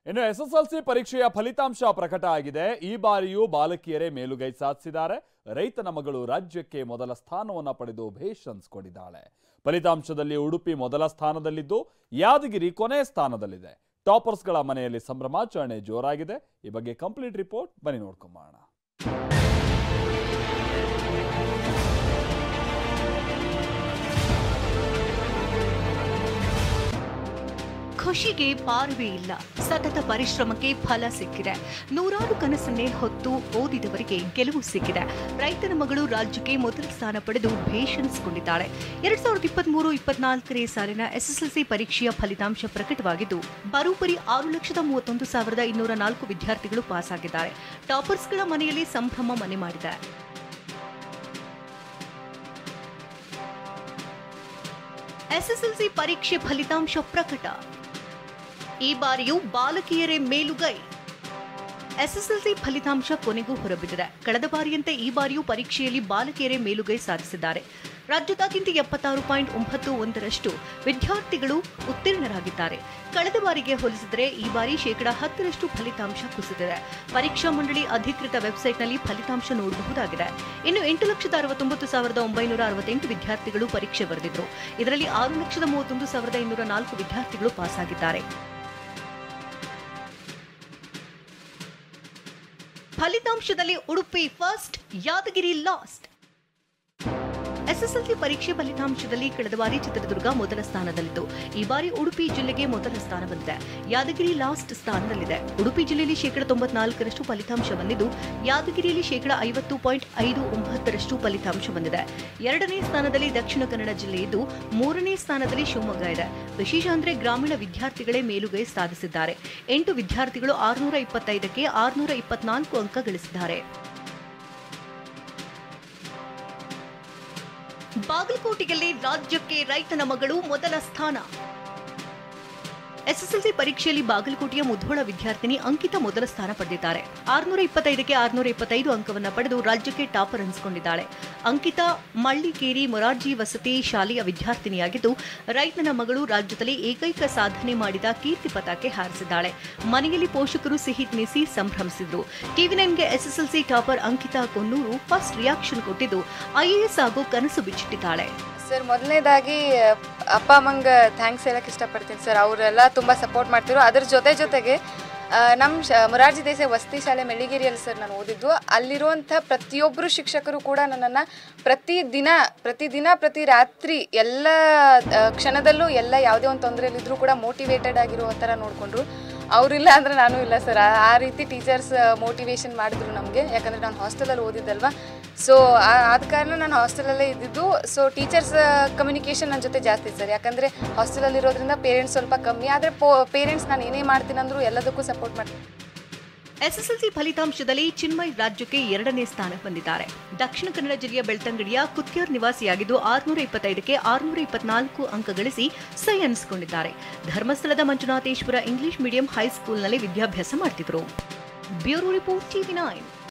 ಇನ್ನು ಎಸ್ಎಸ್ಎಲ್ಸಿ ಪರೀಕ್ಷೆಯ ಫಲಿತಾಂಶ ಪ್ರಕಟ ಆಗಿದೆ. ಈ ಬಾರಿಯೂ ಬಾಲಕಿಯರೇ ಮೇಲುಗೈ ಸಾಧಿಸಿದ್ದಾರೆ. ರೈತನ ಮಗಳು ರಾಜ್ಯಕ್ಕೆ ಮೊದಲ ಸ್ಥಾನವನ್ನು ಪಡೆದು ಭೇಷ್ ಅನ್ಸ್ಕೊಂಡಿದ್ದಾಳೆ. ಫಲಿತಾಂಶದಲ್ಲಿ ಉಡುಪಿ ಮೊದಲ ಸ್ಥಾನದಲ್ಲಿದ್ದು ಯಾದಗಿರಿ ಕೊನೆ ಸ್ಥಾನದಲ್ಲಿದೆ. ಟಾಪರ್ಸ್ಗಳ ಮನೆಯಲ್ಲಿ ಸಂಭ್ರಮಾಚರಣೆ ಜೋರಾಗಿದೆ. ಈ ಬಗ್ಗೆ ಕಂಪ್ಲೀಟ್ ರಿಪೋರ್ಟ್ ಬನ್ನಿ ನೋಡ್ಕೊಂಬೋಣ. ಖುಷಿಗೆ ಪಾರವೇ ಇಲ್ಲ. ಸತತ ಪರಿಶ್ರಮಕ್ಕೆ ಫಲ ಸಿಕ್ಕಿದೆ. ನೂರಾರು ಕನಸನ್ನೇ ಹೊತ್ತು ಓದಿದವರಿಗೆ ಗೆಲುವು ಸಿಕ್ಕಿದೆ. ರೈತನ ಮಗಳು ರಾಜ್ಯಕ್ಕೆ ಮೊದಲ ಸ್ಥಾನ ಪಡೆದು ಭೇಷ್ ಅನಿಸಿಕೊಂಡಿದ್ದಾಳೆ. 2023-24ನೇ ಸಾಲಿನ ಎಸ್ಎಸ್ಎಲ್ಸಿ ಪರೀಕ್ಷೆಯ ಫಲಿತಾಂಶ ಪ್ರಕಟವಾಗಿದ್ದು ಬರೋಬ್ಬರಿ 6,31,204 ವಿದ್ಯಾರ್ಥಿಗಳು ಪಾಸ್ ಆಗಿದ್ದಾರೆ. ಟಾಪರ್ಸ್ಗಳ ಮನೆಯಲ್ಲಿ ಸಂಭ್ರಮ ಮನೆ ಮಾಡಿದೆ. ಎಸ್ಎಸ್ಎಲ್ಸಿ ಪರೀಕ್ಷೆ ಫಲಿತಾಂಶ ಪ್ರಕಟ. ಈ ಬಾರಿಯೂ ಬಾಲಕಿಯರೇ ಮೇಲುಗೈ. ಎಸ್ಎಸ್ಎಲ್ಸಿ ಫಲಿತಾಂಶ ಕೊನೆಗೂ ಹೊರಬಿದ್ದಿದೆ. ಕಳೆದ ಬಾರಿಯಂತೆ ಈ ಬಾರಿಯೂ ಪರೀಕ್ಷೆಯಲ್ಲಿ ಬಾಲಕಿಯರೇ ಮೇಲುಗೈ ಸಾಧಿಸಿದ್ದಾರೆ. ರಾಜ್ಯದಾದ್ಯಂತ 76.91% ವಿದ್ಯಾರ್ಥಿಗಳು ಉತ್ತೀರ್ಣರಾಗಿದ್ದಾರೆ. ಕಳೆದ ಬಾರಿಗೆ ಹೋಲಿಸಿದರೆ ಈ ಬಾರಿ 10% ಫಲಿತಾಂಶ ಕುಸಿದಿದೆ. ಪರೀಕ್ಷಾ ಮಂಡಳಿ ಅಧಿಕೃತ ವೆಬ್ಸೈಟ್ನಲ್ಲಿ ಫಲಿತಾಂಶ ನೋಡಬಹುದಾಗಿದೆ. ಇನ್ನು 8,69,968 ವಿದ್ಯಾರ್ಥಿಗಳು ಪರೀಕ್ಷೆ ಬರೆದಿದ್ರು. ಇದರಲ್ಲಿ 6,31,204 ವಿದ್ಯಾರ್ಥಿಗಳು ಪಾಸ್ ಆಗಿದ್ದಾರೆ. ಫಲಿತಾಂಶದಲ್ಲಿ Udupi first, Yadgir last. SSLC ಪರೀಕ್ಷೆ ಫಲಿತಾಂಶದಲ್ಲಿ ಕಳೆದ ಬಾರಿ ಚಿತ್ರದುರ್ಗ ಮೊದಲ ಸ್ಥಾನದಲ್ಲಿತ್ತು. ಈ ಬಾರಿ ಉಡುಪಿ ಜಿಲ್ಲೆಗೆ ಮೊದಲ ಸ್ಥಾನ ಬಂದಿದೆ. ಯಾದಗಿರಿ ಲಾಸ್ಟ್ ಸ್ಥಾನದಲ್ಲಿದೆ. ಉಡುಪಿ ಜಿಲ್ಲೆಯಲ್ಲಿ 94% ಫಲಿತಾಂಶ ಬಂದಿದ್ದು ಯಾದಗಿರಿಯಲ್ಲಿ 50.59% ಫಲಿತಾಂಶ ಬಂದಿದೆ. ಎರಡನೇ ಸ್ಥಾನದಲ್ಲಿ ದಕ್ಷಿಣ ಕನ್ನಡ ಜಿಲ್ಲೆ ಇದ್ದು 3ನೇ ಸ್ಥಾನದಲ್ಲಿ ಶಿವಮೊಗ್ಗ ಇದೆ. ವಿಶೇಷ ಅಂದರೆ ಗ್ರಾಮೀಣ ವಿದ್ಯಾರ್ಥಿಗಳೇ ಮೇಲುಗೈ ಸಾಧಿಸಿದ್ದಾರೆ. 8 ವಿದ್ಯಾರ್ಥಿಗಳು 625ಕ್ಕೆ 624 ಅಂಕ ಗಳಿಸಿದ್ದಾರೆ. ಬಾಗಲಕೋಟೆಯಲ್ಲಿ ರಾಜ್ಯಕ್ಕೆ ರೈತನ ಮಗಳು ಮೊದಲ ಸ್ಥಾನ. ಎಸ್ಎಸ್ಎಲ್ಸಿ ಪರೀಕ್ಷೆಯಲ್ಲಿ ಬಾಗಲಕೋಟೆಯ ಮುಧೋಳ ವಿದ್ಯಾರ್ಥಿನಿ ಅಂಕಿತಾ ಮೊದಲ ಸ್ಥಾನ ಪಡೆದಿದ್ದಾರೆ. 625ಕ್ಕೆ 625 ಅಂಕವನ್ನು ಪಡೆದು ರಾಜ್ಯಕ್ಕೆ ಟಾಪರ್ ಅನಿಸಿಕೊಂಡಿದ್ದಾಳೆ. ಅಂಕಿತಾ ಮಳ್ಳಿಕೇರಿ ಮೊರಾರ್ಜಿ ವಸತಿ ಶಾಲೆಯ ವಿದ್ಯಾರ್ಥಿನಿಯಾಗಿದ್ದು ರೈತನ ಮಗಳು ರಾಜ್ಯದಲ್ಲಿ ಏಕೈಕ ಸಾಧನೆ ಮಾಡಿದ ಕೀರ್ತಿ ಪತಾಕೆ ಹಾರಿಸಿದ್ದಾಳೆ. ಮನೆಯಲ್ಲಿ ಪೋಷಕರು ಸಿಹಿ ತಿನ್ನಿಸಿ ಸಂಭ್ರಮಿಸಿದ್ರು. ಟಿವಿ9ಗೆ SSLC topper Ankita Konnur first reaction ಕೊಟ್ಟಿದ್ದು ಐಎಎಸ್ ಆಗೋ ಕನಸು ಬಿಚ್ಚಿಟ್ಟಿದ್ದಾಳೆ. ಸರ್, ಮೊದಲನೇದಾಗಿ ಅಪ್ಪ ಅಮ್ಮಂಗೆ ಥ್ಯಾಂಕ್ಸ್ ಹೇಳಕ್ಕೆ ಇಷ್ಟಪಡ್ತೀನಿ ಸರ್. ಅವರೆಲ್ಲ ತುಂಬ ಸಪೋರ್ಟ್ ಮಾಡ್ತಿದ್ರು. ಅದ್ರ ಜೊತೆಗೆ ನಮ್ಮ ಮೊರಾರ್ಜಿ ದೇಸಾಯಿ ವಸತಿ ಶಾಲೆ ಮೆಳ್ಳಿಗೇರಿಯಲ್ಲಿ ಸರ್ ನಾನು ಓದಿದ್ದು. ಅಲ್ಲಿರುವಂಥ ಪ್ರತಿಯೊಬ್ಬರು ಶಿಕ್ಷಕರು ಕೂಡ ನನ್ನನ್ನು ಪ್ರತಿ ರಾತ್ರಿ ಎಲ್ಲ ಕ್ಷಣದಲ್ಲೂ ಎಲ್ಲ ಯಾವುದೇ ಒಂದು ತೊಂದರೆಯಲ್ಲಿದ್ದರೂ ಕೂಡ ಮೋಟಿವೇಟೆಡ್ ಆಗಿರೋ ಥರ ನೋಡಿಕೊಂಡ್ರು. ಅವರಿಲ್ಲ ಅಂದರೆ ನಾನು ಇಲ್ಲ ಸರ್. ಆ ರೀತಿ ಟೀಚರ್ಸ್ ಮೋಟಿವೇಶನ್ ಮಾಡಿದ್ರು ನಮಗೆ. ಯಾಕಂದರೆ ನಾನು ಹಾಸ್ಟೆಲಲ್ಲಿ ಓದಿದ್ದಲ್ವ. ಸೊ ಆದ ಕಾರಣ ನಾನು ಹಾಸ್ಟೆಲಲ್ಲೇ ಇದ್ದಿದ್ದು. ಸೊ ಟೀಚರ್ಸ್ ಕಮ್ಯುನಿಕೇಷನ್ ನನ್ನ ಜೊತೆ ಜಾಸ್ತಿ ಸರ್. ಯಾಕಂದರೆ ಹಾಸ್ಟೆಲಲ್ಲಿರೋದ್ರಿಂದ ಪೇರೆಂಟ್ಸ್ ಸ್ವಲ್ಪ ಕಮ್ಮಿ. ಆದರೆ ಪೇರೆಂಟ್ಸ್ ನಾನು ಏನೇ ಮಾಡ್ತೀನಂದ್ರೂ ಎಲ್ಲದಕ್ಕೂ ಸಪೋರ್ಟ್ ಮಾಡ್ತೀನಿ. ಎಸ್ಎಸ್ಎಲ್ಸಿ ಫಲಿತಾಂಶದಲ್ಲಿ ಚಿನ್ಮಯ್ ರಾಜ್ಯಕ್ಕೆ 2ನೇ ಸ್ಥಾನ ಬಂದಿದ್ದಾರೆ. ದಕ್ಷಿಣ ಕನ್ನಡ ಜಿಲ್ಲೆಯ ಬೆಳ್ತಂಗಡಿಯ ಕುತ್ಯಾರ್ ನಿವಾಸಿಯಾಗಿದ್ದು 625ಕ್ಕೆ 624 ಅಂಕ ಗಳಿಸಿ ಸೈ ಅನಿಸಿಕೊಂಡಿದ್ದಾರೆ. ಧರ್ಮಸ್ಥಳದ ಮಂಜುನಾಥೇಶ್ವರ ಇಂಗ್ಲಿಷ್ ಮೀಡಿಯಂ ಹೈಸ್ಕೂಲ್ನಲ್ಲಿ ವಿದ್ಯಾಭ್ಯಾಸ ಮಾಡ್ತಿದ್ರು. Bureau report ಟಿವಿ9.